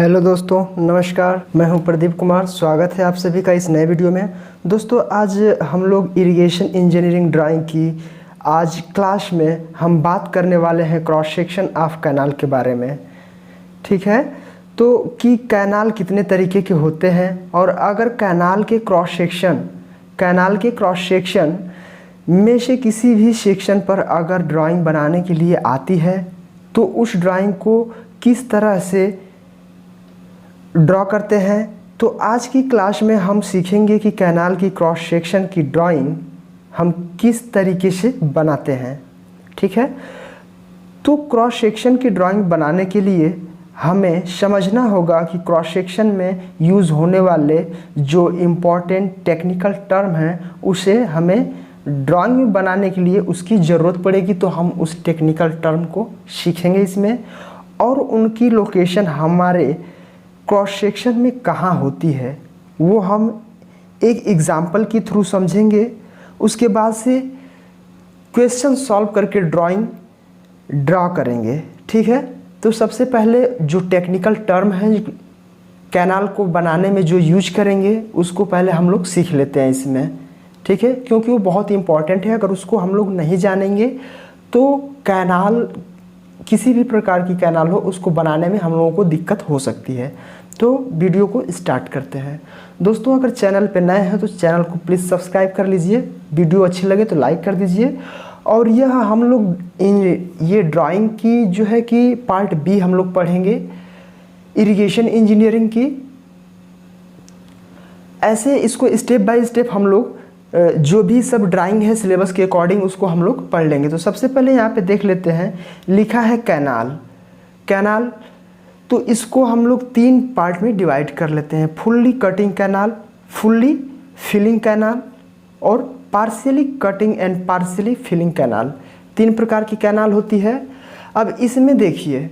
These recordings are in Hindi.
हेलो दोस्तों, नमस्कार। मैं हूं प्रदीप कुमार। स्वागत है आप सभी का इस नए वीडियो में। दोस्तों, आज हम लोग इरिगेशन इंजीनियरिंग ड्राइंग की आज क्लास में हम बात करने वाले हैं क्रॉस सेक्शन ऑफ कैनाल के बारे में। ठीक है, तो कि कैनाल कितने तरीके के होते हैं और अगर कैनाल के क्रॉस सेक्शन में से किसी भी सेक्शन पर अगर ड्राइंग बनाने के लिए आती है तो उस ड्राइंग को किस तरह से ड्रॉ करते हैं। तो आज की क्लास में हम सीखेंगे कि कैनाल की क्रॉस सेक्शन की ड्राइंग हम किस तरीके से बनाते हैं। ठीक है, तो क्रॉस सेक्शन की ड्राइंग बनाने के लिए हमें समझना होगा कि क्रॉस सेक्शन में यूज़ होने वाले जो इम्पोर्टेंट टेक्निकल टर्म हैं उसे हमें ड्राइंग में बनाने के लिए उसकी ज़रूरत पड़ेगी। तो हम उस टेक्निकल टर्म को सीखेंगे इसमें, और उनकी लोकेशन हमारे क्रॉस सेक्शन में कहाँ होती है वो हम एक एग्जाम्पल के थ्रू समझेंगे। उसके बाद से क्वेश्चन सॉल्व करके ड्राइंग ड्रा करेंगे। ठीक है, तो सबसे पहले जो टेक्निकल टर्म है कैनाल को बनाने में जो यूज करेंगे उसको पहले हम लोग सीख लेते हैं इसमें। ठीक है, क्योंकि वो बहुत इंपॉर्टेंट है। अगर उसको हम लोग नहीं जानेंगे तो कैनाल, किसी भी प्रकार की कैनाल हो, उसको बनाने में हम लोगों को दिक्कत हो सकती है। तो वीडियो को स्टार्ट करते हैं। दोस्तों, अगर चैनल पे नए हैं तो चैनल को प्लीज़ सब्सक्राइब कर लीजिए, वीडियो अच्छी लगे तो लाइक कर दीजिए। और यह हम लोग ये ड्राइंग की जो है कि पार्ट बी हम लोग पढ़ेंगे इरिगेशन इंजीनियरिंग की। ऐसे इसको स्टेप बाय स्टेप हम लोग जो भी सब ड्राइंग है सिलेबस के अकॉर्डिंग उसको हम लोग पढ़ लेंगे। तो सबसे पहले यहाँ पे देख लेते हैं, लिखा है कैनाल। तो इसको हम लोग 3 पार्ट में डिवाइड कर लेते हैं, fully cutting canal, fully filling canal और partially cutting and partially filling canal. 3 प्रकार की कैनाल होती है। अब इसमें देखिए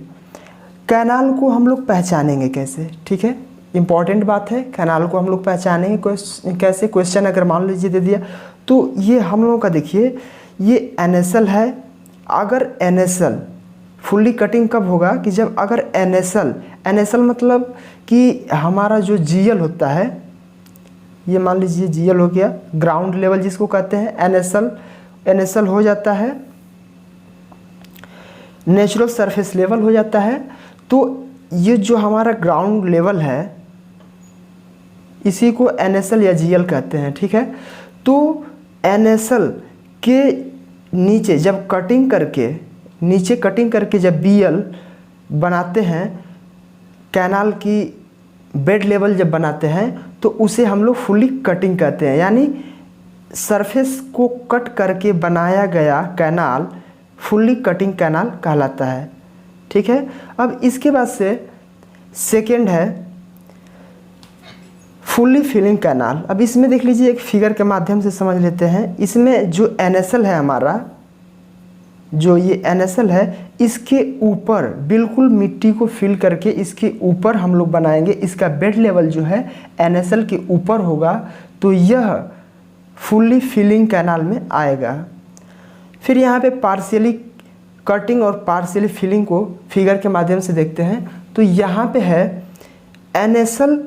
कैनाल को हम लोग पहचानेंगे कैसे। ठीक है, इम्पॉर्टेंट बात है, कैनाल को हम लोग पहचानेंगे कैसे। क्वेश्चन अगर मान लीजिए दे दिया तो ये हम लोगों का देखिए ये NSL है। अगर NSL फुल्ली कटिंग कब होगा कि जब अगर NSL मतलब कि हमारा जो GL होता है, ये मान लीजिए GL हो गया, ग्राउंड लेवल जिसको कहते हैं, NSL हो जाता है, नेचुरल सरफेस लेवल हो जाता है। तो ये जो हमारा ग्राउंड लेवल है इसी को NSL या GL कहते हैं। ठीक है, तो NSL के नीचे जब कटिंग करके जब BL बनाते हैं, कैनाल की बेड लेवल जब बनाते हैं तो उसे हम लोग फुल्ली कटिंग कहते हैं। यानी सरफेस को कट करके बनाया गया कैनाल फुल्ली कटिंग कैनाल कहलाता है। ठीक है, अब इसके बाद से सेकेंड है फुल्ली फिलिंग कैनाल। अब इसमें देख लीजिए, एक फिगर के माध्यम से समझ लेते हैं। इसमें जो NSL है हमारा, जो ये NSL है, इसके ऊपर बिल्कुल मिट्टी को फिल करके इसके ऊपर हम लोग बनाएंगे। इसका बेड लेवल जो है NSL के ऊपर होगा, तो यह फुल्ली फिलिंग कैनाल में आएगा। फिर यहाँ पे पार्शियली कटिंग और पार्शियली फिलिंग को फिगर के माध्यम से देखते हैं। तो यहाँ पे है NSL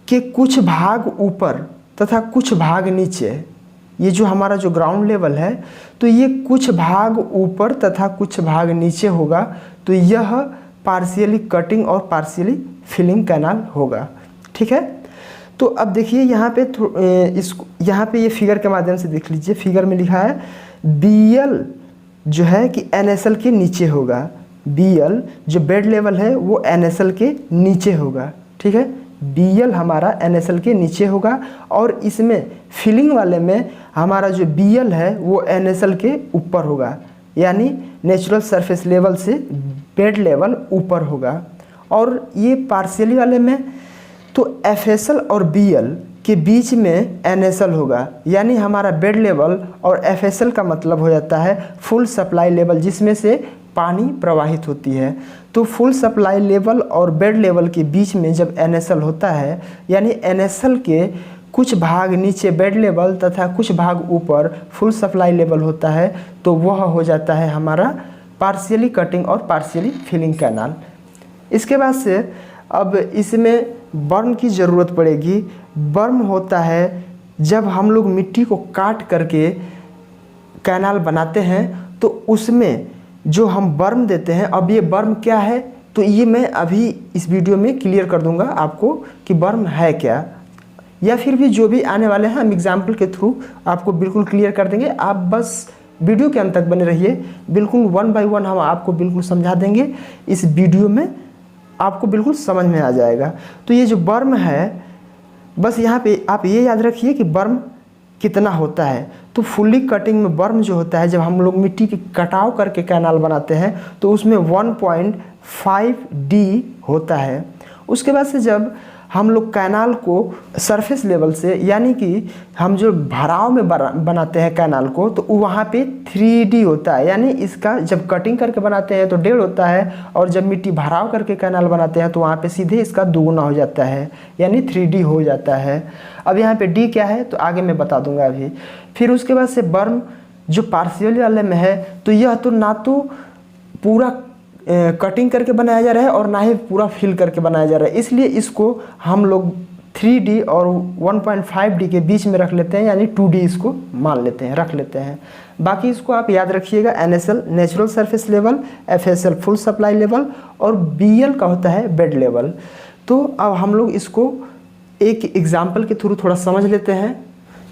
के कुछ भाग ऊपर तथा कुछ भाग नीचे। ये जो हमारा जो ग्राउंड लेवल है तो ये कुछ भाग ऊपर तथा कुछ भाग नीचे होगा। तो यह पार्शियली कटिंग और पार्शियली फिलिंग कैनाल होगा। ठीक है, तो अब देखिए यहाँ पे ये फिगर के माध्यम से देख लीजिए। फिगर में लिखा है BL जो है कि NSL के नीचे होगा। BL जो बेड लेवल है वो NSL के नीचे होगा। ठीक है, BL हमारा NSL के नीचे होगा और इसमें फिलिंग वाले में हमारा जो BL है वो NSL के ऊपर होगा। यानी नेचुरल सरफेस लेवल से बेड लेवल ऊपर होगा। और ये पार्शियली वाले में तो FSL और BL के बीच में NSL होगा। यानी हमारा बेड लेवल और FSL का मतलब हो जाता है फुल सप्लाई लेवल, जिसमें से पानी प्रवाहित होती है। तो फुल सप्लाई लेवल और बेड लेवल के बीच में जब NSL होता है, यानी NSL के कुछ भाग नीचे बेड लेवल तथा कुछ भाग ऊपर फुल सप्लाई लेवल होता है, तो वह हो जाता है हमारा पार्शियली कटिंग और पार्शियली फिलिंग कैनाल। इसके बाद से अब इसमें बर्म की ज़रूरत पड़ेगी। बर्म होता है जब हम लोग मिट्टी को काट करके कैनाल बनाते हैं तो उसमें जो हम बर्म देते हैं, अब ये बर्म क्या है तो ये मैं अभी इस वीडियो में क्लियर कर दूंगा आपको कि बर्म है क्या, या फिर भी जो भी आने वाले हैं हम एग्जाम्पल के थ्रू आपको बिल्कुल क्लियर कर देंगे। आप बस वीडियो के अंत तक बने रहिए, बिल्कुल 1 बाय 1 हम आपको बिल्कुल समझा देंगे। इस वीडियो में आपको बिल्कुल समझ में आ जाएगा। तो ये जो बर्म है, बस यहाँ पे आप ये याद रखिए कि बर्म कितना होता है। तो फुल्ली कटिंग में बर्म जो होता है, जब हम लोग मिट्टी की कटाव करके कैनाल बनाते हैं तो उसमें 1.5D होता है। उसके बाद से जब हम लोग कैनाल को सरफेस लेवल से, यानी कि हम जो भराव में बनाते हैं कैनाल को, तो वहाँ पे 3D होता है। यानी इसका जब कटिंग करके बनाते हैं तो 1.5 होता है, और जब मिट्टी भराव करके कैनाल बनाते हैं तो वहाँ पे सीधे इसका 2 हो जाता है, यानी 3D हो जाता है। अब यहाँ पे D क्या है तो आगे मैं बता दूंगा अभी। फिर उसके बाद से बर्म जो पार्शियल वाले में है, तो यह तो ना तो पूरा कटिंग करके बनाया जा रहा है और ना ही पूरा फिल करके बनाया जा रहा है, इसलिए इसको हम लोग 3D और 1.5D के बीच में रख लेते हैं, यानी 2D इसको मान लेते हैं, रख लेते हैं। बाकी इसको आप याद रखिएगा, NSL natural surface level, FSL full supply level, और BL का होता है बेड लेवल। तो अब हम लोग इसको एक एग्जाम्पल के थ्रू थोड़ा समझ लेते हैं।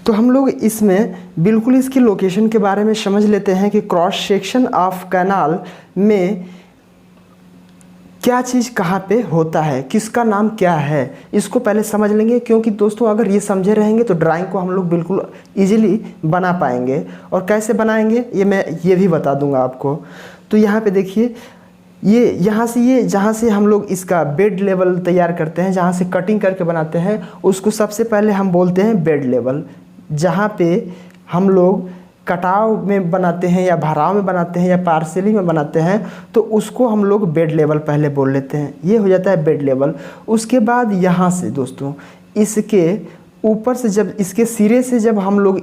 तो हम लोग इसमें बिल्कुल इसकी लोकेशन के बारे में समझ लेते हैं कि क्रॉस सेक्शन ऑफ कैनाल में क्या चीज़ कहाँ पे होता है, किसका नाम क्या है, इसको पहले समझ लेंगे। क्योंकि दोस्तों अगर ये समझे रहेंगे तो ड्राइंग को हम लोग बिल्कुल इजीली बना पाएंगे। और कैसे बनाएंगे ये मैं ये भी बता दूंगा आपको। तो यहाँ पे देखिए, ये यहाँ से ये जहाँ से हम लोग इसका बेड लेवल तैयार करते हैं, जहाँ से कटिंग करके बनाते हैं, उसको सबसे पहले हम बोलते हैं बेड लेवल। जहाँ पे हम लोग कटाव में बनाते हैं या भराव में बनाते हैं या पार्सली में बनाते हैं, तो उसको हम लोग बेड लेवल पहले बोल लेते हैं। ये हो जाता है बेड लेवल। उसके बाद यहाँ से दोस्तों इसके ऊपर से, जब इसके सिरे से जब हम लोग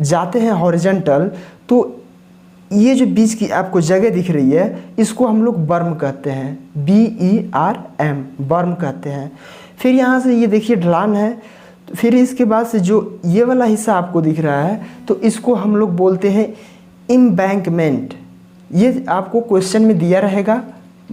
जाते हैं हॉरिजॉन्टल, तो ये जो बीच की आपको जगह दिख रही है, इसको हम लोग बर्म कहते हैं, BERM बर्म कहते हैं। फिर यहाँ से ये देखिए ढलान है। फिर इसके बाद से जो ये वाला हिस्सा आपको दिख रहा है, तो इसको हम लोग बोलते हैं एम्बैंकमेंट। ये आपको क्वेश्चन में दिया रहेगा,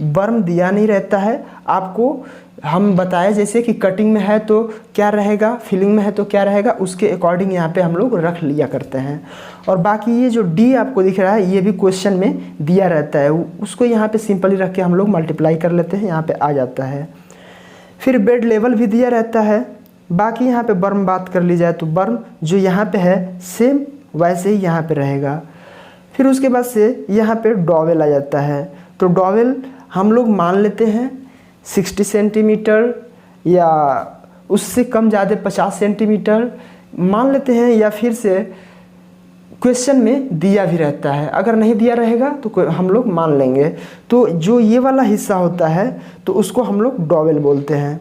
बर्म दिया नहीं रहता है आपको। हम बताए जैसे कि कटिंग में है तो क्या रहेगा, फिलिंग में है तो क्या रहेगा, उसके अकॉर्डिंग यहाँ पे हम लोग रख लिया करते हैं। और बाकी ये जो D आपको दिख रहा है, ये भी क्वेश्चन में दिया रहता है, उसको यहाँ पे सिंपली रख के हम लोग मल्टीप्लाई कर लेते हैं, यहाँ पे आ जाता है। फिर बेड लेवल भी दिया रहता है। बाकी यहाँ पे बर्म बात कर ली जाए तो बर्म जो यहाँ पे है सेम वैसे ही यहाँ पे रहेगा। फिर उसके बाद से यहाँ पे डॉवेल आ जाता है। तो डॉवेल हम लोग मान लेते हैं 60 सेंटीमीटर या उससे कम ज़्यादा 50 सेंटीमीटर मान लेते हैं, या फिर से क्वेश्चन में दिया भी रहता है, अगर नहीं दिया रहेगा तो हम लोग मान लेंगे। तो जो ये वाला हिस्सा होता है तो उसको हम लोग डॉवेल बोलते हैं।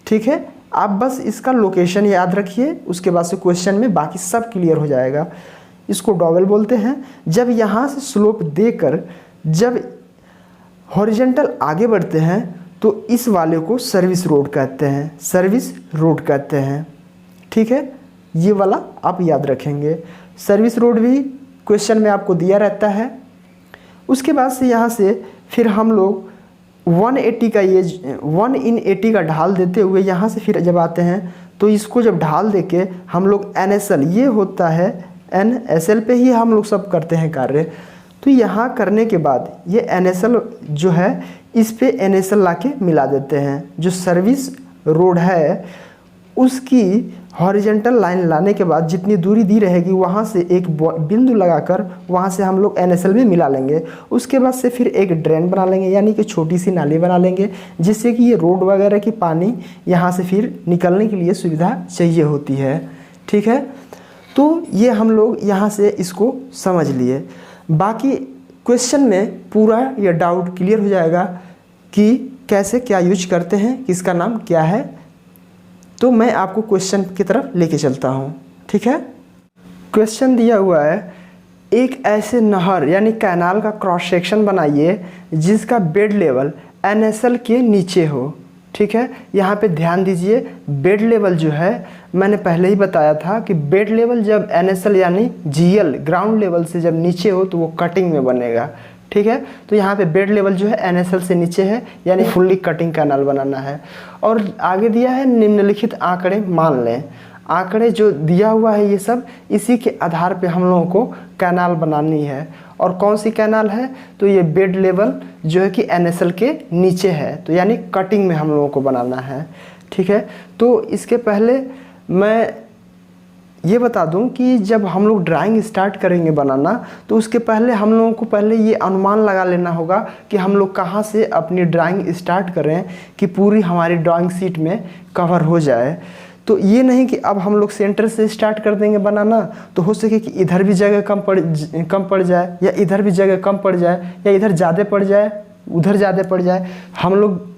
ठीक है, आप बस इसका लोकेशन याद रखिए, उसके बाद से क्वेश्चन में बाकी सब क्लियर हो जाएगा। इसको डॉवेल बोलते हैं। जब यहाँ से स्लोप देकर जब हॉरिजॉन्टल आगे बढ़ते हैं तो इस वाले को सर्विस रोड कहते हैं, सर्विस रोड कहते हैं। ठीक है, ये वाला आप याद रखेंगे। सर्विस रोड भी क्वेश्चन में आपको दिया रहता है। उसके बाद से यहाँ से फिर हम लोग 180 का ये 1/80 का ढाल देते हुए यहाँ से फिर जब आते हैं तो इसको जब ढाल देके हम लोग NSL, ये होता है NSL पे ही हम लोग सब करते हैं कार्य। तो यहाँ करने के बाद ये NSL जो है इस पे NSL लाके मिला देते हैं। जो सर्विस रोड है उसकी हॉरिजॉन्टल लाइन लाने के बाद जितनी दूरी दी रहेगी वहाँ से एक बिंदु लगाकर वहाँ से हम लोग NSL में मिला लेंगे। उसके बाद से फिर एक ड्रेन बना लेंगे, यानी कि छोटी सी नाली बना लेंगे, जिससे कि ये रोड वगैरह की पानी यहाँ से फिर निकलने के लिए सुविधा चाहिए होती है। ठीक है, तो ये हम लोग यहाँ से इसको समझ लिए। बाकी क्वेश्चन में पूरा ये डाउट क्लियर हो जाएगा कि कैसे क्या यूज करते हैं, किसका नाम क्या है। तो मैं आपको क्वेश्चन की तरफ लेके चलता हूँ। ठीक है, क्वेश्चन दिया हुआ है, एक ऐसे नहर यानी कैनाल का क्रॉस सेक्शन बनाइए जिसका बेड लेवल NSL के नीचे हो। ठीक है। यहाँ पे ध्यान दीजिए, बेड लेवल जो है मैंने पहले ही बताया था कि बेड लेवल जब NSL यानी GL ग्राउंड लेवल से जब नीचे हो तो वो कटिंग में बनेगा, ठीक है। तो यहाँ पे बेड लेवल जो है NSL से नीचे है, यानी फुल्ली कटिंग कैनाल बनाना है। और आगे दिया है निम्नलिखित आंकड़े मान लें। आंकड़े जो दिया हुआ है ये सब, इसी के आधार पे हम लोगों को कैनाल बनानी है। और कौन सी कैनाल है, तो ये बेड लेवल जो है कि NSL के नीचे है, तो यानी कटिंग में हम लोगों को बनाना है, ठीक है। तो इसके पहले मैं ये बता दूं कि जब हम लोग ड्राइंग स्टार्ट करेंगे बनाना, तो उसके पहले हम लोगों को पहले ये अनुमान लगा लेना होगा कि हम लोग कहाँ से अपनी ड्राइंग स्टार्ट करें कि पूरी हमारी ड्राइंग शीट में कवर हो जाए। तो ये नहीं कि अब हम लोग सेंटर से स्टार्ट कर देंगे बनाना, तो हो सके कि इधर भी जगह कम पड़ जाए, या इधर भी जगह कम पड़ जाए, या इधर ज़्यादा पड़ जाए, उधर ज़्यादा पड़ जाए। हम लोग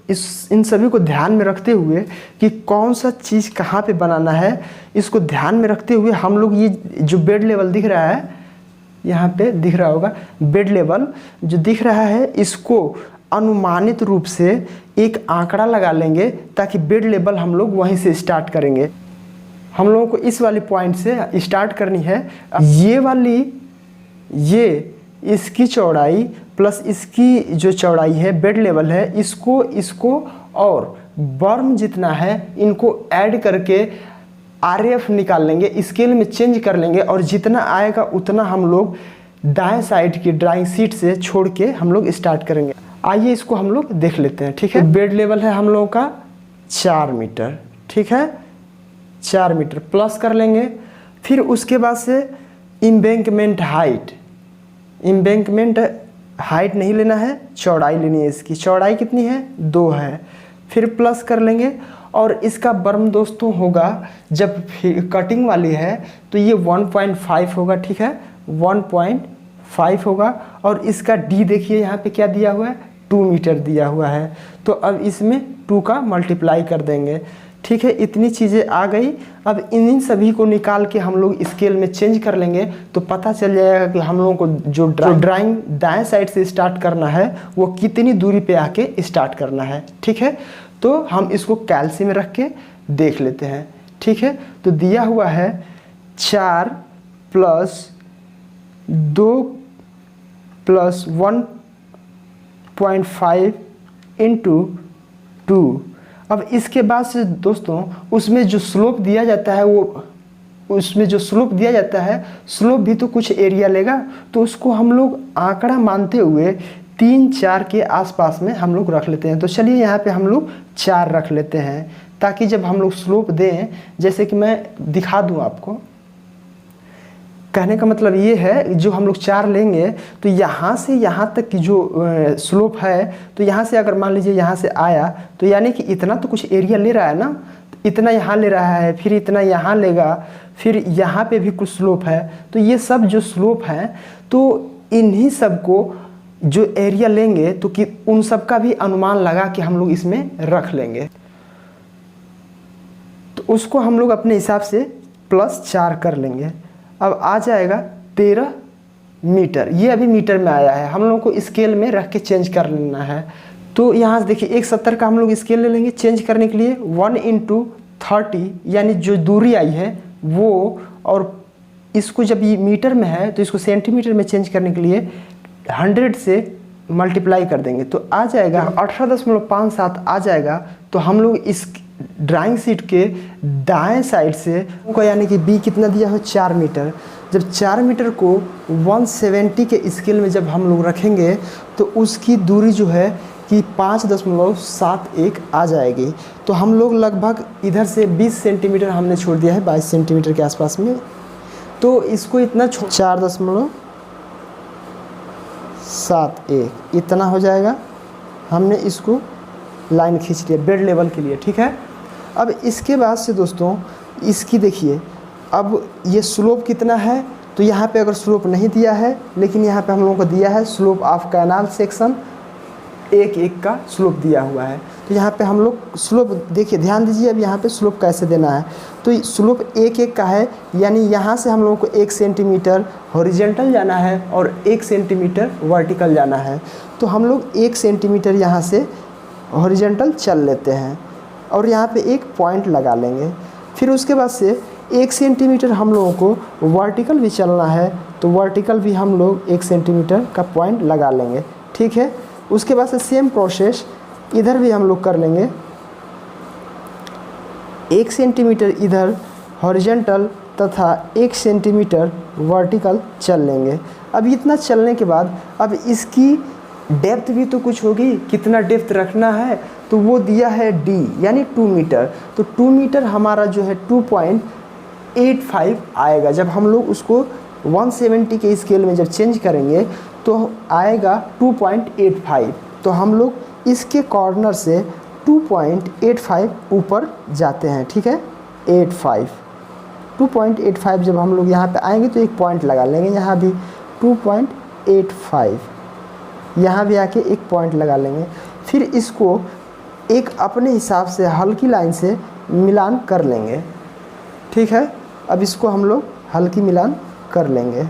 इन सभी को ध्यान में रखते हुए कि कौन सा चीज़ कहाँ पे बनाना है, इसको ध्यान में रखते हुए हम लोग ये जो बेड लेवल दिख रहा है, यहाँ पे दिख रहा होगा बेड लेवल जो दिख रहा है, इसको अनुमानित रूप से एक आंकड़ा लगा लेंगे ताकि बेड लेवल हम लोग वहीं से स्टार्ट करेंगे। हम लोगों को इस वाली पॉइंट से स्टार्ट करनी है। ये वाली, ये इसकी चौड़ाई प्लस इसकी जो चौड़ाई है बेड लेवल है, इसको और बर्म जितना है इनको ऐड करके RF निकाल लेंगे, स्केल में चेंज कर लेंगे, और जितना आएगा उतना हम लोग दाएं साइड की ड्राइंग शीट से छोड़ के हम लोग स्टार्ट करेंगे। आइए इसको हम लोग देख लेते हैं, ठीक है। बेड लेवल है हम लोगों का 4 मीटर, ठीक है, 4 मीटर प्लस कर लेंगे। फिर उसके बाद से एम्बैंकमेंट हाइट नहीं लेना है, चौड़ाई लेनी है। इसकी चौड़ाई कितनी है, 2 है। फिर प्लस कर लेंगे, और इसका बर्म दोस्तों होगा, जब कटिंग वाली है तो ये 1.5 होगा, ठीक है, 1.5 होगा। और इसका D देखिए यहाँ पे क्या दिया हुआ है, 2 मीटर दिया हुआ है। तो अब इसमें 2 का मल्टीप्लाई कर देंगे, ठीक है। इतनी चीज़ें आ गई। अब इन सभी को निकाल के हम लोग स्केल में चेंज कर लेंगे, तो पता चल जाएगा कि हम लोगों को जो ड्राइंग दाएं साइड से स्टार्ट करना है वो कितनी दूरी पे आके स्टार्ट करना है, ठीक है। तो हम इसको कैलसी में रख के देख लेते हैं, ठीक है। तो दिया हुआ है 4 + 2 + 1.5 × 2। अब इसके बाद से दोस्तों उसमें जो स्लोप दिया जाता है स्लोप भी तो कुछ एरिया लेगा, तो उसको हम लोग आंकड़ा मानते हुए 3-4 के आसपास में हम लोग रख लेते हैं। तो चलिए यहाँ पे हम लोग 4 रख लेते हैं, ताकि जब हम लोग स्लोप दें, जैसे कि मैं दिखा दूँ आपको। कहने का मतलब ये है, जो हम लोग 4 लेंगे तो यहाँ से यहाँ तक की जो स्लोप है, तो यहाँ से अगर मान लीजिए यहाँ से आया, तो यानी कि इतना तो कुछ एरिया ले रहा है ना, इतना यहाँ ले रहा है, फिर इतना यहाँ लेगा, फिर यहाँ पे भी कुछ स्लोप है। तो ये सब जो स्लोप है, तो इन्हीं सब को जो एरिया लेंगे तो कि उन सब का भी अनुमान लगा के हम लोग इसमें रख लेंगे। तो उसको हम लोग अपने हिसाब से +4 कर लेंगे। अब आ जाएगा 13 मीटर। ये अभी मीटर में आया है, हम लोगों को स्केल में रख के चेंज कर लेना है। तो यहाँ से देखिए 170 का हम लोग स्केल ले लेंगे चेंज करने के लिए। 1 × 30 यानी जो दूरी आई है वो, और इसको जब ये मीटर में है तो इसको सेंटीमीटर में चेंज करने के लिए 100 से मल्टीप्लाई कर देंगे, तो आ जाएगा 18.57 आ जाएगा। तो हम लोग इस ड्राइंग शीट के दाएं साइड से को, यानी कि B कितना दिया हो, 4 मीटर। जब 4 मीटर को 170 के स्केल में जब हम लोग रखेंगे तो उसकी दूरी जो है कि 5.71 आ जाएगी। तो हम लोग लगभग इधर से 20 सेंटीमीटर हमने छोड़ दिया है, 22 सेंटीमीटर के आसपास में। तो इसको इतना 4.71 इतना हो जाएगा। हमने इसको लाइन खींच लिया बेड लेवल के लिए, ठीक है। अब इसके बाद से दोस्तों इसकी देखिए, अब ये स्लोप कितना है, तो यहाँ पे अगर स्लोप नहीं दिया है, लेकिन यहाँ पे हम लोगों को दिया है स्लोप ऑफ कैनाल सेक्शन 1 का स्लोप दिया हुआ है। तो यहाँ पे हम लोग स्लोप देखिए, ध्यान दीजिए अब यहाँ पे स्लोप कैसे देना है। तो स्लोप 1 का है, यानी यहाँ से हम लोगों को 1 सेंटीमीटर हॉरिजेंटल जाना है और 1 सेंटीमीटर वर्टिकल जाना है। तो हम लोग 1 सेंटीमीटर यहाँ से हॉरिजेंटल चल लेते हैं। और यहाँ पे एक पॉइंट लगा लेंगे। फिर उसके बाद से 1 सेंटीमीटर हम लोगों को वर्टिकल भी चलना है, तो वर्टिकल भी हम लोग 1 सेंटीमीटर का पॉइंट लगा लेंगे, ठीक है। उसके बाद से सेम प्रोसेस इधर भी हम लोग कर लेंगे। 1 सेंटीमीटर इधर हॉरिजॉन्टल तथा 1 सेंटीमीटर वर्टिकल चल लेंगे। अब इतना चलने के बाद अब इसकी डेप्थ भी तो कुछ होगी, कितना डेप्थ रखना है, तो वो दिया है d यानी 2 मीटर। तो 2 मीटर हमारा जो है 2.85 आएगा। जब हम लोग उसको 170 के स्केल में जब चेंज करेंगे तो आएगा 2.85। तो हम लोग इसके कॉर्नर से 2.85 ऊपर जाते हैं, ठीक है। 2.85 जब हम लोग यहाँ पे आएंगे तो एक पॉइंट लगा लेंगे, यहाँ भी 2.85, यहाँ भी आके एक पॉइंट लगा लेंगे। फिर इसको एक अपने हिसाब से हल्की लाइन से मिलान कर लेंगे, ठीक है। अब इसको हम लोग हल्की मिलान कर लेंगे,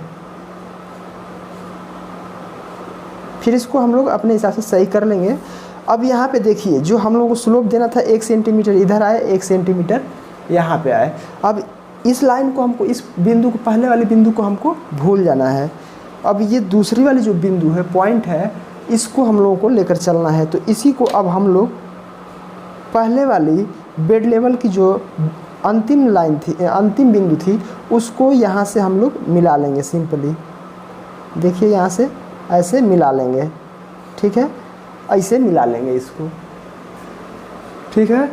फिर इसको हम लोग अपने हिसाब से सही कर लेंगे। अब यहाँ पे देखिए जो हम लोग को स्लोप देना था 1 सेंटीमीटर इधर आए, 1 सेंटीमीटर यहाँ पे आए। अब इस लाइन को हमको, इस बिंदु को, पहले वाले बिंदु को हमको भूल जाना है। अब ये दूसरी वाली जो बिंदु है, पॉइंट है, इसको हम लोगों को लेकर चलना है। तो इसी को अब हम लोग पहले वाली बेड लेवल की जो अंतिम लाइन थी, अंतिम बिंदु थी, उसको यहाँ से हम लोग मिला लेंगे सिंपली। देखिए यहाँ से ऐसे मिला लेंगे, ठीक है, ऐसे मिला लेंगे इसको, ठीक है।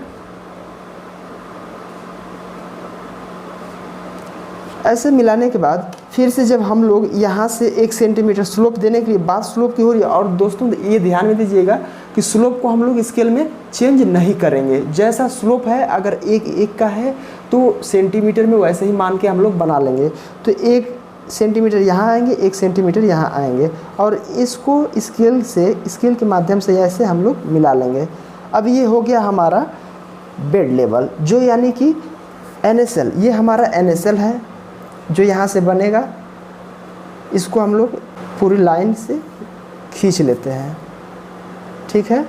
ऐसे मिलाने के बाद फिर से जब हम लोग यहाँ से 1 सेंटीमीटर स्लोप देने के लिए, बात स्लोप की हो रही है। और दोस्तों ये ध्यान में दीजिएगा कि स्लोप को हम लोग स्केल में चेंज नहीं करेंगे। जैसा स्लोप है, अगर 1 का है तो सेंटीमीटर में वैसे ही मान के हम लोग बना लेंगे। तो 1 सेंटीमीटर यहाँ आएंगे, 1 सेंटीमीटर यहाँ आएंगे, और इसको स्केल के माध्यम से ऐसे हम लोग मिला लेंगे। अब ये हो गया हमारा बेड लेवल, जो यानी कि NSL, ये हमारा NSL है जो यहाँ से बनेगा। इसको हम लोग पूरी लाइन से खींच लेते हैं, ठीक है।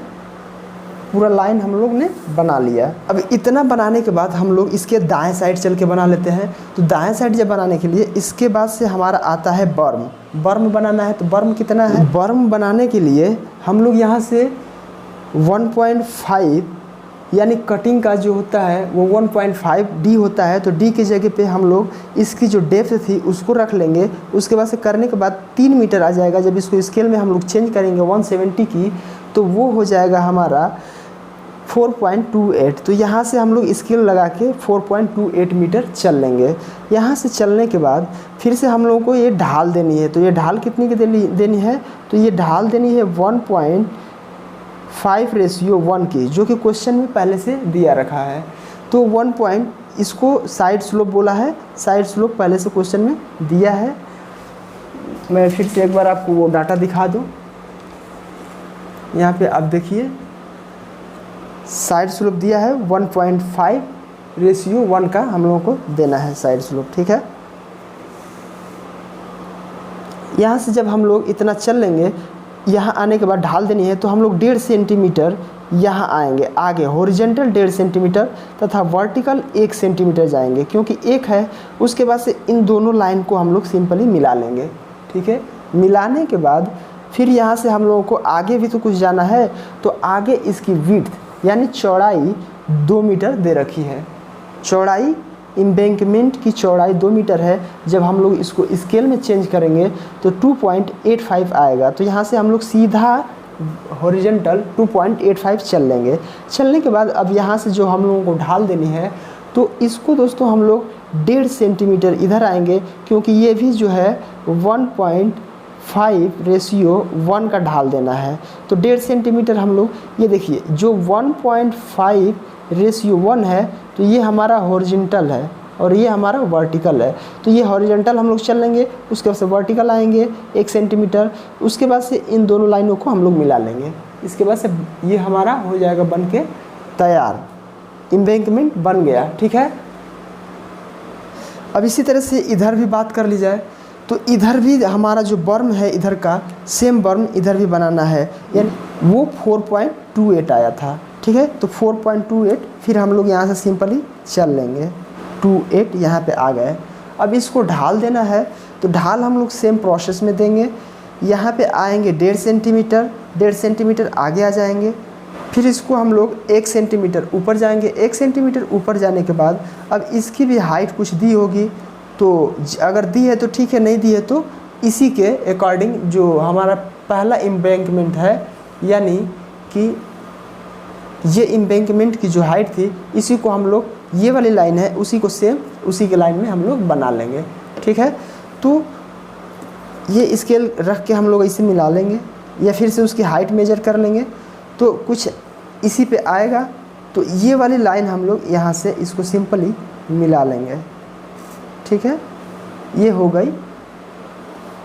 पूरा लाइन हम लोग ने बना लिया। अब इतना बनाने के बाद हम लोग इसके दाएं साइड चल के बना लेते हैं। तो दाएं साइड जब बनाने के लिए इसके बाद से हमारा आता है बर्म बनाना है। तो बर्म कितना है, बर्म बनाने के लिए हम लोग यहाँ से 1.5 यानी कटिंग का जो होता है वो 1.5 D होता है। तो D की जगह पे हम लोग इसकी जो डेप्थ थी उसको रख लेंगे। उसके बाद से करने के बाद 3 मीटर आ जाएगा। जब इसको स्केल में हम लोग चेंज करेंगे 170 की, तो वो हो जाएगा हमारा 4.28। तो यहाँ से हम लोग स्केल लगा के 4.28 मीटर चल लेंगे। यहाँ से चलने के बाद फिर से हम लोगों को ये ढाल देनी है। तो ये ढाल कितनी की देनी है, तो ये ढाल देनी है 1.5:1 की, जो कि क्वेश्चन में पहले से दिया रखा है। तो 1 इसको साइड स्लोप बोला है, साइड स्लोप पहले से क्वेश्चन में दिया है। मैं फिर से एक बार आपको वो डाटा दिखा दूँ। यहाँ पे आप देखिए साइड स्लोप दिया है 1.5:1 का हम लोगों को देना है साइड स्लोप, ठीक है। यहाँ से जब हम लोग इतना चल लेंगे, यहाँ आने के बाद ढाल देनी है। तो हम लोग 1.5 सेंटीमीटर यहाँ आएंगे आगे, हॉरिजॉन्टल 1.5 सेंटीमीटर तथा वर्टिकल 1 सेंटीमीटर जाएंगे, क्योंकि 1 है। उसके बाद से इन दोनों लाइन को हम लोग सिंपली मिला लेंगे, ठीक है। मिलाने के बाद फिर यहाँ से हम लोगों को आगे भी तो कुछ जाना है। तो आगे इसकी विड्थ यानी चौड़ाई 2 मीटर दे रखी है। चौड़ाई, एम्बैंकमेंट की चौड़ाई 2 मीटर है। जब हम लोग इसको स्केल में चेंज करेंगे तो 2.85 आएगा। तो यहाँ से हम लोग सीधा हॉरिजॉन्टल 2.85 चल लेंगे। चलने के बाद अब यहाँ से जो हम लोगों को ढाल देनी है, तो इसको दोस्तों हम लोग 1.5 सेंटीमीटर इधर आएंगे, क्योंकि ये भी जो है 1.5:1 का ढाल देना है। तो 1.5 सेंटीमीटर हम लोग, ये देखिए जो 1.5:1 है, तो ये हमारा हॉरिजॉन्टल है और ये हमारा वर्टिकल है। तो ये हॉरिजॉन्टल हम लोग चल लेंगे, उसके बाद से वर्टिकल आएंगे 1 सेंटीमीटर। उसके बाद से इन दोनों लाइनों को हम लोग मिला लेंगे। इसके बाद से ये हमारा हो जाएगा बन के तैयार, एम्बैंकमेंट बन गया, ठीक है। अब इसी तरह से इधर भी बात कर ली जाए, तो इधर भी हमारा जो बर्म है इधर का सेम बर्म इधर भी बनाना है, यानी वो 4.28 आया था, ठीक है। तो 4.28 फिर हम लोग यहाँ से सिंपली चल लेंगे, 28 यहाँ पे आ गए। अब इसको ढाल देना है, तो ढाल हम लोग सेम प्रोसेस में देंगे। यहाँ पे आएंगे 1.5 सेंटीमीटर, 1.5 सेंटीमीटर आगे आ जाएंगे, फिर इसको हम लोग 1 सेंटीमीटर ऊपर जाएंगे। 1 सेंटीमीटर ऊपर जाने के बाद अब इसकी भी हाइट कुछ दी होगी, तो अगर दी है तो ठीक है, नहीं दी है तो इसी के अकॉर्डिंग जो हमारा पहला एम्बैंकमेंट है, यानी कि ये एम्बैंकमेंट की जो हाइट थी, इसी को हम लोग, ये वाली लाइन है उसी को सेम उसी के लाइन में हम लोग बना लेंगे, ठीक है। तो ये स्केल रख के हम लोग इसे मिला लेंगे या फिर से उसकी हाइट मेजर कर लेंगे, तो कुछ इसी पे आएगा। तो ये वाली लाइन हम लोग यहाँ से इसको सिंपली मिला लेंगे, ठीक है, ये हो गई।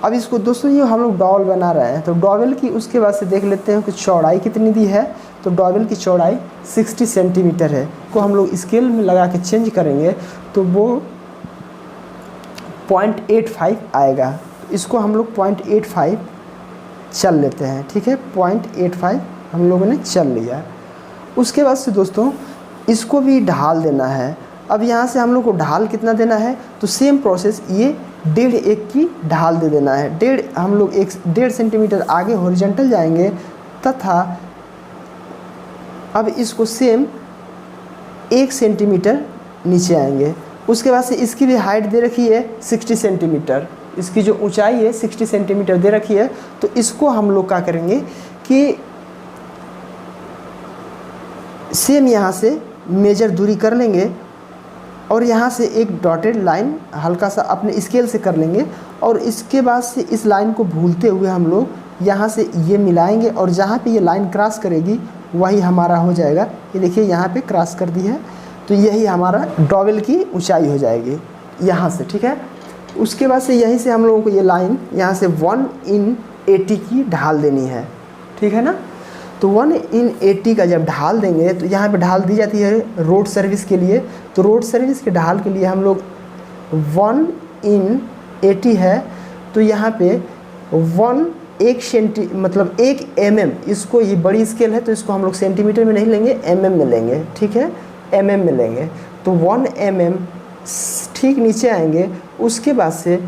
अब इसको दोस्तों ये हम लोग डॉवल बना रहे हैं, तो डॉवल की उसके बाद से देख लेते हैं कि चौड़ाई कितनी दी है। तो डॉवल की चौड़ाई 60 सेंटीमीटर है, को हम लोग स्केल में लगा के चेंज करेंगे तो वो 0.85 आएगा। इसको हम लोग 0.85 चल लेते हैं, ठीक है, 0.85 हम लोगों ने चल लिया। उसके बाद से दोस्तों इसको भी ढाल देना है। अब यहाँ से हम लोग को ढाल कितना देना है, तो सेम प्रोसेस, ये 1.5 की ढाल दे देना है। हम लोग 1.5 सेंटीमीटर आगे हॉरिजॉन्टल जाएंगे तथा अब इसको सेम 1 सेंटीमीटर नीचे आएंगे। उसके बाद से इसकी भी हाइट दे रखी है 60 सेंटीमीटर, इसकी जो ऊंचाई है 60 सेंटीमीटर दे रखी है। तो इसको हम लोग क्या करेंगे कि सेम यहाँ से मेजर दूरी कर लेंगे और यहाँ से एक डॉटेड लाइन हल्का सा अपने स्केल से कर लेंगे और इसके बाद से इस लाइन को भूलते हुए हम लोग यहाँ से ये मिलाएंगे और जहाँ पे ये लाइन क्रॉस करेगी वही हमारा हो जाएगा। ये देखिए यहाँ पे क्रॉस कर दी है, तो यही हमारा डॉवल की ऊंचाई हो जाएगी यहाँ से, ठीक है। उसके बाद से यहीं से हम लोगों को ये लाइन यहाँ से 1/80 की ढाल देनी है, ठीक है ना। तो 1/80 का जब ढाल देंगे तो यहाँ पे ढाल दी जाती है रोड सर्विस के लिए। तो रोड सर्विस के ढाल के लिए हम लोग 1/80 है, तो यहाँ पे 1 मतलब 1 mm, इसको ये बड़ी स्केल है तो इसको हम लोग सेंटीमीटर में नहीं लेंगे, mm में लेंगे, ठीक है, mm में लेंगे। तो 1 mm ठीक नीचे आएंगे। उसके बाद से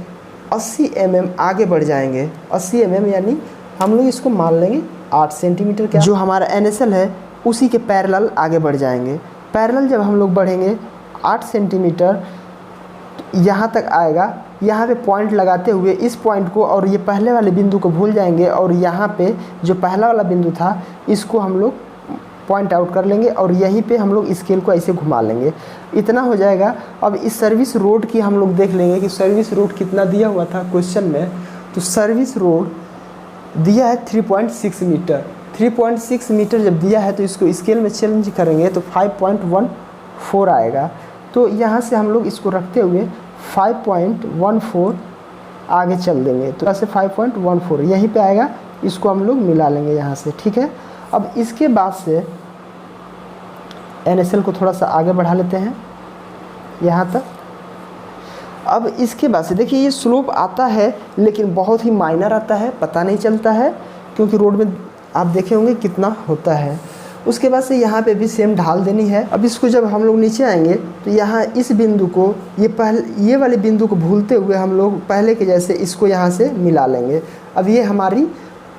80 mm आगे बढ़ जाएंगे। 80 mm यानी हम लोग इसको मान लेंगे 8 सेंटीमीटर का, जो हमारा NSL है उसी के पैरेलल आगे बढ़ जाएंगे। पैरेलल जब हम लोग बढ़ेंगे 8 सेंटीमीटर यहाँ तक आएगा। यहाँ पे पॉइंट लगाते हुए इस पॉइंट को और ये पहले वाले बिंदु को भूल जाएंगे और यहाँ पे जो पहला वाला बिंदु था इसको हम लोग पॉइंट आउट कर लेंगे और यहीं पे हम लोग स्केल को ऐसे घुमा लेंगे। इतना हो जाएगा। अब इस सर्विस रोड की हम लोग देख लेंगे कि सर्विस रोड कितना दिया हुआ था क्वेश्चन में। तो सर्विस रोड दिया है 3.6 मीटर। 3.6 मीटर जब दिया है तो इसको स्केल में चेंज करेंगे तो 5.14 आएगा। तो यहाँ से हम लोग इसको रखते हुए 5.14 आगे चल देंगे, तो ऐसे 5.14 यहीं पे आएगा। इसको हम लोग मिला लेंगे यहाँ से, ठीक है। अब इसके बाद से NSL को थोड़ा सा आगे बढ़ा लेते हैं यहाँ तक। अब इसके बाद से देखिए ये स्लोप आता है लेकिन बहुत ही माइनर आता है, पता नहीं चलता है क्योंकि रोड में आप देखे होंगे कितना होता है। उसके बाद से यहाँ पे भी सेम ढाल देनी है। अब इसको जब हम लोग नीचे आएंगे तो यहाँ इस बिंदु को ये वाले बिंदु को भूलते हुए हम लोग पहले के जैसे इसको यहाँ से मिला लेंगे। अब ये हमारी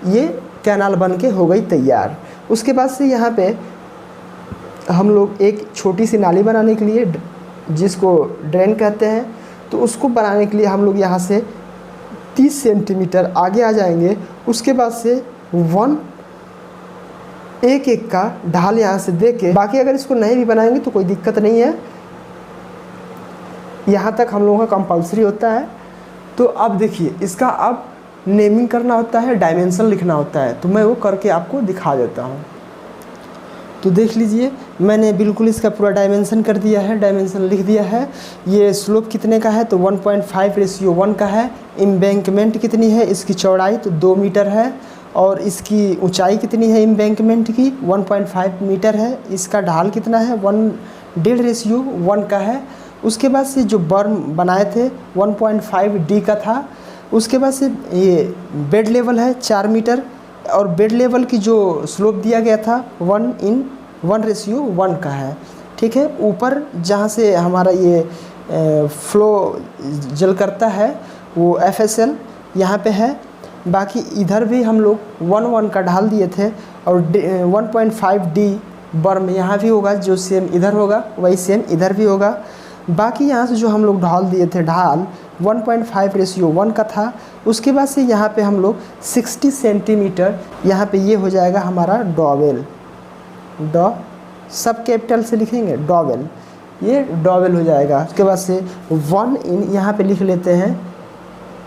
ये कैनाल बन के हो गई तैयार। उसके बाद से यहाँ पे हम लोग एक छोटी सी नाली बनाने के लिए, जिसको ड्रेन कहते हैं, तो उसको बनाने के लिए हम लोग यहाँ से 30 सेंटीमीटर आगे आ जाएंगे। उसके बाद से एक का ढाल यहाँ से दे के, बाकी अगर इसको नहीं भी बनाएंगे तो कोई दिक्कत नहीं है, यहाँ तक हम लोगों का कंपल्सरी होता है। तो अब देखिए इसका अब नेमिंग करना होता है, डायमेंशन लिखना होता है, तो मैं वो करके आपको दिखा देता हूँ। तो देख लीजिए मैंने बिल्कुल इसका पूरा डायमेंशन कर दिया है, डायमेंशन लिख दिया है। ये स्लोप कितने का है तो 1.5:1 का है। एम्बैंकमेंट कितनी है, इसकी चौड़ाई तो 2 मीटर है और इसकी ऊंचाई कितनी है एम्बैंकमेंट की 1.5 मीटर है। इसका ढाल कितना है 1.5:1 का है। उसके बाद से जो बर्म बनाए थे 1.5D का था। उसके बाद से ये बेड लेवल है 4 मीटर और बेड लेवल की जो स्लोप दिया गया था 1:1 का है। ठीक है, ऊपर जहाँ से हमारा ये फ्लो जल करता है वो FSL यहाँ पे है। बाकी इधर भी हम लोग 1:1 का ढाल दिए थे और 1.5D बर्म यहाँ भी होगा, जो सेम इधर होगा वही सेम इधर भी होगा। बाकी यहाँ से जो हम लोग ढाल दिए थे, ढाल 1.5:1 का था। उसके बाद से यहाँ पे हम लोग 60 सेंटीमीटर यहाँ पे ये हो जाएगा हमारा डॉवेल, सब कैपिटल से लिखेंगे डॉवेल, ये डॉवेल हो जाएगा। उसके बाद से 1 इन यहाँ पे लिख लेते हैं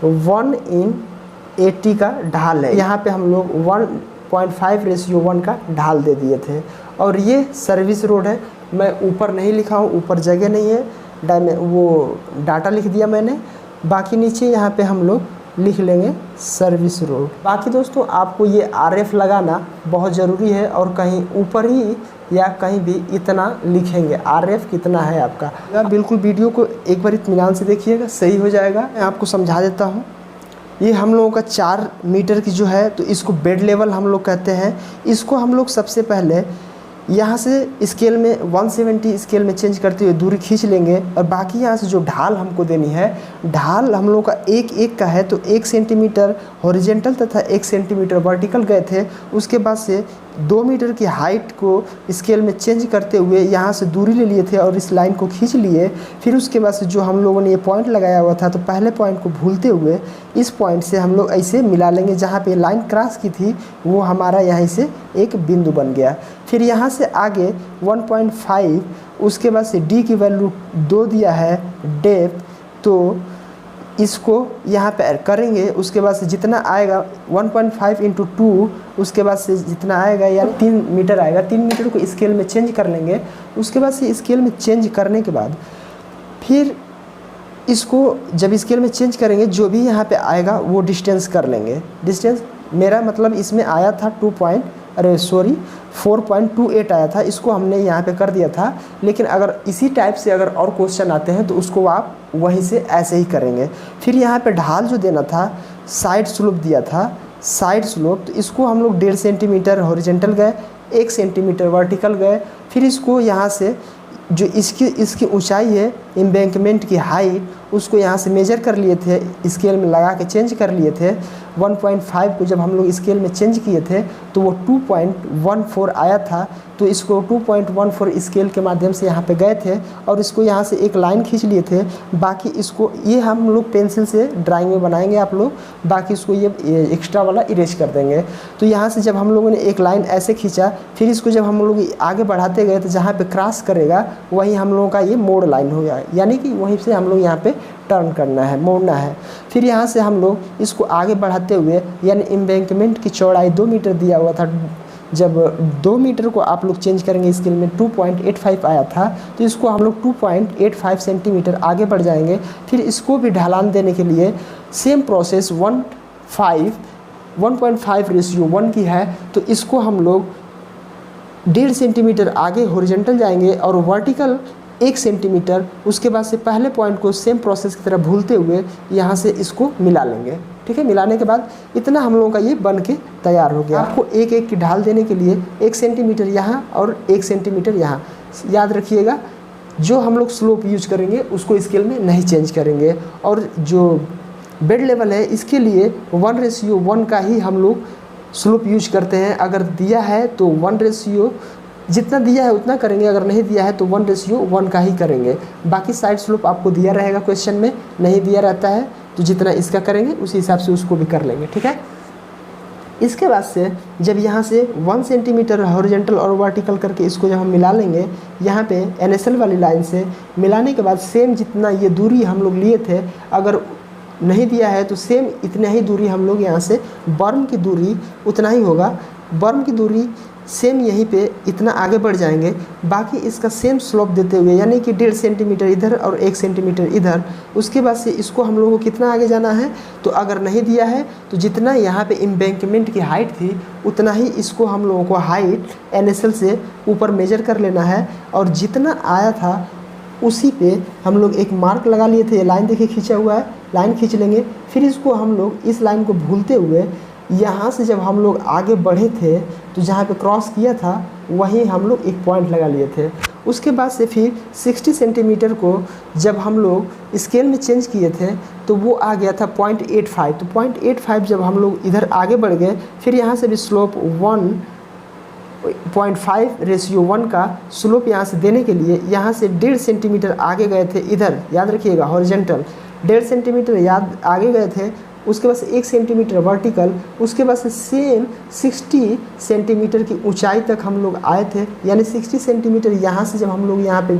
1:80 का ढाल है। यहाँ पे हम लोग 1.5:1 का ढाल दे दिए थे। और ये सर्विस रोड है, मैं ऊपर नहीं लिखा हूँ, ऊपर जगह नहीं है, वो डाटा लिख दिया मैंने। बाकी नीचे यहाँ पे हम लोग लिख लेंगे सर्विस रोड। बाकी दोस्तों आपको ये RF लगाना बहुत ज़रूरी है, और कहीं ऊपर ही या कहीं भी इतना लिखेंगे RF कितना है आपका। बिल्कुल वीडियो को एक बार इत्मीनान से देखिएगा, सही हो जाएगा। मैं आपको समझा देता हूँ। ये हम लोगों का 4 मीटर की जो है, तो इसको बेड लेवल हम लोग कहते हैं। इसको हम लोग सबसे पहले यहाँ से स्केल में 170 स्केल में चेंज करते हुए दूरी खींच लेंगे, और बाकी यहाँ से जो ढाल हमको देनी है, ढाल हम लोग का 1:1 का है, तो 1 सेंटीमीटर हॉरिजेंटल तथा 1 सेंटीमीटर वर्टिकल गए थे। उसके बाद से 2 मीटर की हाइट को स्केल में चेंज करते हुए यहाँ से दूरी ले लिए थे और इस लाइन को खींच लिए। फिर उसके बाद से जो हम लोगों ने ये पॉइंट लगाया हुआ था, तो पहले पॉइंट को भूलते हुए इस पॉइंट से हम लोग ऐसे मिला लेंगे। जहाँ पे लाइन क्रॉस की थी वो हमारा यहाँ से एक बिंदु बन गया। फिर यहाँ से आगे 1.5, उसके बाद से D की वैल्यू 2 दिया है डेप्थ, तो इसको यहाँ पे करेंगे। उसके बाद से जितना आएगा 1.5 × 2, उसके बाद से जितना आएगा यानी 3 मीटर आएगा। 3 मीटर को स्केल में चेंज कर लेंगे। उसके बाद से स्केल में चेंज करने के बाद फिर इसको जब स्केल में चेंज करेंगे, जो भी यहाँ पे आएगा वो डिस्टेंस कर लेंगे। डिस्टेंस मेरा मतलब इसमें आया था 4.28 आया था, इसको हमने यहाँ पे कर दिया था। लेकिन अगर इसी टाइप से अगर और क्वेश्चन आते हैं तो उसको आप वहीं से ऐसे ही करेंगे। फिर यहाँ पे ढाल जो देना था, साइड स्लोप दिया था, साइड स्लोप, तो इसको हम लोग 1.5 सेंटीमीटर हॉरिजेंटल गए, 1 सेंटीमीटर वर्टिकल गए। फिर इसको यहाँ से जो इसकी ऊंचाई है, एम्बैंकमेंट की हाइट, उसको यहाँ से मेजर कर लिए थे, स्केल में लगा के चेंज कर लिए थे। 1.5 को जब हम लोग स्केल में चेंज किए थे तो वो 2.14 आया था, तो इसको 2.14 स्केल के माध्यम से यहाँ पे गए थे और इसको यहाँ से एक लाइन खींच लिए थे। बाकी इसको ये हम लोग पेंसिल से ड्राइंग में बनाएंगे आप लोग, बाकी इसको ये एक्स्ट्रा वाला इरेज कर देंगे। तो यहाँ से जब हम लोगों ने एक लाइन ऐसे खींचा, फिर इसको जब हम लोग आगे बढ़ाते गए तो जहाँ पे क्रॉस करेगा वहीं हम लोगों का ये मोड़ लाइन हो गया, यानी कि वहीं से हम लोग यहाँ पे टर्न करना है, मोड़ना है। फिर यहाँ से हम लोग इसको आगे बढ़ाते हुए, यानी एम्बैंकमेंट की चौड़ाई 2 मीटर दिया हुआ था, जब 2 मीटर को आप लोग चेंज करेंगे स्केल में 2.85 आया था, तो इसको हम लोग 2.85 सेंटीमीटर आगे बढ़ जाएंगे। फिर इसको भी ढलान देने के लिए सेम प्रोसेस 1.5:1 की है, तो इसको हम लोग 1.5 सेंटीमीटर आगे हॉरिजॉन्टल जाएंगे और वर्टिकल 1 सेंटीमीटर। उसके बाद से पहले पॉइंट को सेम प्रोसेस की तरह भूलते हुए यहाँ से इसको मिला लेंगे। ठीक है, मिलाने के बाद इतना हम लोगों का ये बन के तैयार हो गया। आपको एक एक की ढाल देने के लिए 1 सेंटीमीटर यहाँ और 1 सेंटीमीटर यहाँ, याद रखिएगा। जो हम लोग स्लोप यूज करेंगे उसको स्केल में नहीं चेंज करेंगे। और जो बेड लेवल है इसके लिए 1:1 का ही हम लोग स्लोप यूज करते हैं। अगर दिया है तो 1 जितना दिया है उतना करेंगे, अगर नहीं दिया है तो 1:1 का ही करेंगे। बाकी साइड स्लोप आपको दिया रहेगा क्वेश्चन में, नहीं दिया रहता है तो जितना इसका करेंगे उसी हिसाब से उसको भी कर लेंगे। ठीक है, इसके बाद से जब यहाँ से 1 सेंटीमीटर हॉरिजॉन्टल और वर्टिकल करके इसको जब हम मिला लेंगे यहाँ पे NSL वाली लाइन से, मिलाने के बाद सेम जितना ये दूरी हम लोग लिए थे, अगर नहीं दिया है तो सेम इतना ही दूरी हम लोग यहाँ से बर्म की दूरी उतना ही होगा। बर्म की दूरी सेम यहीं पे इतना आगे बढ़ जाएंगे। बाकी इसका सेम स्लोप देते हुए, यानी कि 1.5 सेंटीमीटर इधर और 1 सेंटीमीटर इधर। उसके बाद से इसको हम लोगों को कितना आगे जाना है, तो अगर नहीं दिया है तो जितना यहाँ पे एम्बैंकमेंट की हाइट थी उतना ही इसको हम लोगों को हाइट NSL से ऊपर मेजर कर लेना है। और जितना आया था उसी पे हम लोग एक मार्क लगा लिए थे, ये लाइन देखिए खींचा हुआ है, लाइन खींच लेंगे। फिर इसको हम लोग इस लाइन को भूलते हुए यहाँ से जब हम लोग आगे बढ़े थे तो जहाँ पे क्रॉस किया था वहीं हम लोग एक पॉइंट लगा लिए थे। उसके बाद से फिर 60 सेंटीमीटर को जब हम लोग स्केल में चेंज किए थे तो वो आ गया था 0.85। तो 0.85 जब हम लोग इधर आगे बढ़ गए, फिर यहाँ से भी स्लोप 1.5:1 का स्लोप यहाँ से देने के लिए यहाँ से 1.5 सेंटीमीटर आगे गए थे इधर, याद रखिएगा हॉरिजेंटल 1.5 सेंटीमीटर याद आगे गए थे। उसके बाद से 1 सेंटीमीटर वर्टिकल, उसके बाद से सेम 60 सेंटीमीटर की ऊंचाई तक हम लोग आए थे। यानी 60 सेंटीमीटर यहाँ से जब हम लोग यहाँ पे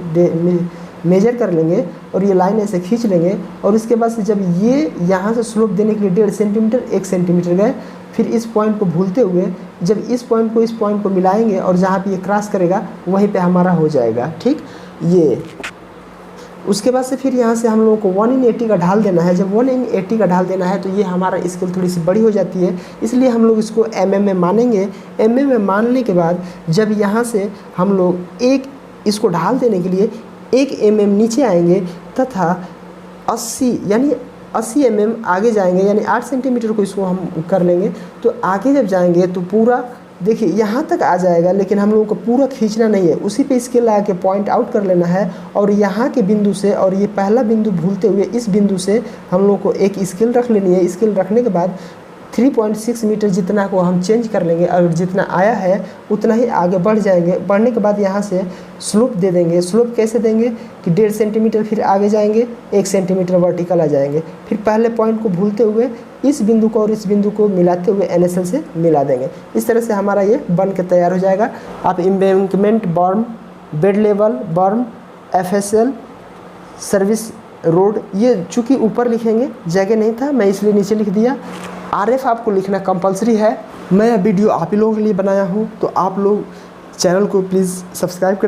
मेजर कर लेंगे और ये लाइन ऐसे खींच लेंगे, और इसके बाद से जब ये यहाँ से स्लोप देने के लिए 1.5 सेंटीमीटर 1 सेंटीमीटर गए, फिर इस पॉइंट को भूलते हुए जब इस पॉइंट को मिलाएंगे और जहाँ पे ये क्रॉस करेगा वहीं पे हमारा हो जाएगा, ठीक ये। उसके बाद से फिर यहाँ से हम लोगों को 1/80 का ढाल देना है। जब 1/80 का ढाल देना है तो ये हमारा स्केल थोड़ी सी बड़ी हो जाती है, इसलिए हम लोग इसको mm में मानेंगे। mm में मानने के बाद जब यहाँ से हम लोग इसको ढाल देने के लिए 1 mm नीचे आएंगे तथा 80 यानी 80 mm आगे जाएंगे, यानी 8 सेंटीमीटर को इसको हम कर लेंगे। तो आगे जब जाएंगे तो पूरा देखिए यहाँ तक आ जाएगा, लेकिन हम लोगों को पूरा खींचना नहीं है, उसी पे स्केल लगा के पॉइंट आउट कर लेना है। और यहाँ के बिंदु से और ये पहला बिंदु भूलते हुए इस बिंदु से हम लोगों को एक स्केल रख लेनी है। स्केल रखने के बाद 3.6 मीटर जितना को हम चेंज कर लेंगे और जितना आया है उतना ही आगे बढ़ जाएंगे। बढ़ने के बाद यहाँ से स्लोप दे देंगे। स्लोप कैसे देंगे कि 1.5 सेंटीमीटर फिर आगे जाएंगे, 1 सेंटीमीटर वर्टिकल आ जाएंगे, फिर पहले पॉइंट को भूलते हुए इस बिंदु को और इस बिंदु को मिलाते हुए NSL से मिला देंगे। इस तरह से हमारा ये बन के तैयार हो जाएगा। आप एम्बैंकमेंट बर्म, बेड लेवल बर्म, FSL, सर्विस रोड, ये चूँकि ऊपर लिखेंगे जगह नहीं था मैं इसलिए नीचे लिख दिया। RF आपको लिखना कंपलसरी है। मैं वीडियो आप ही लोगों के लिए बनाया हूँ, तो आप लोग चैनल को प्लीज़ सब्सक्राइब कर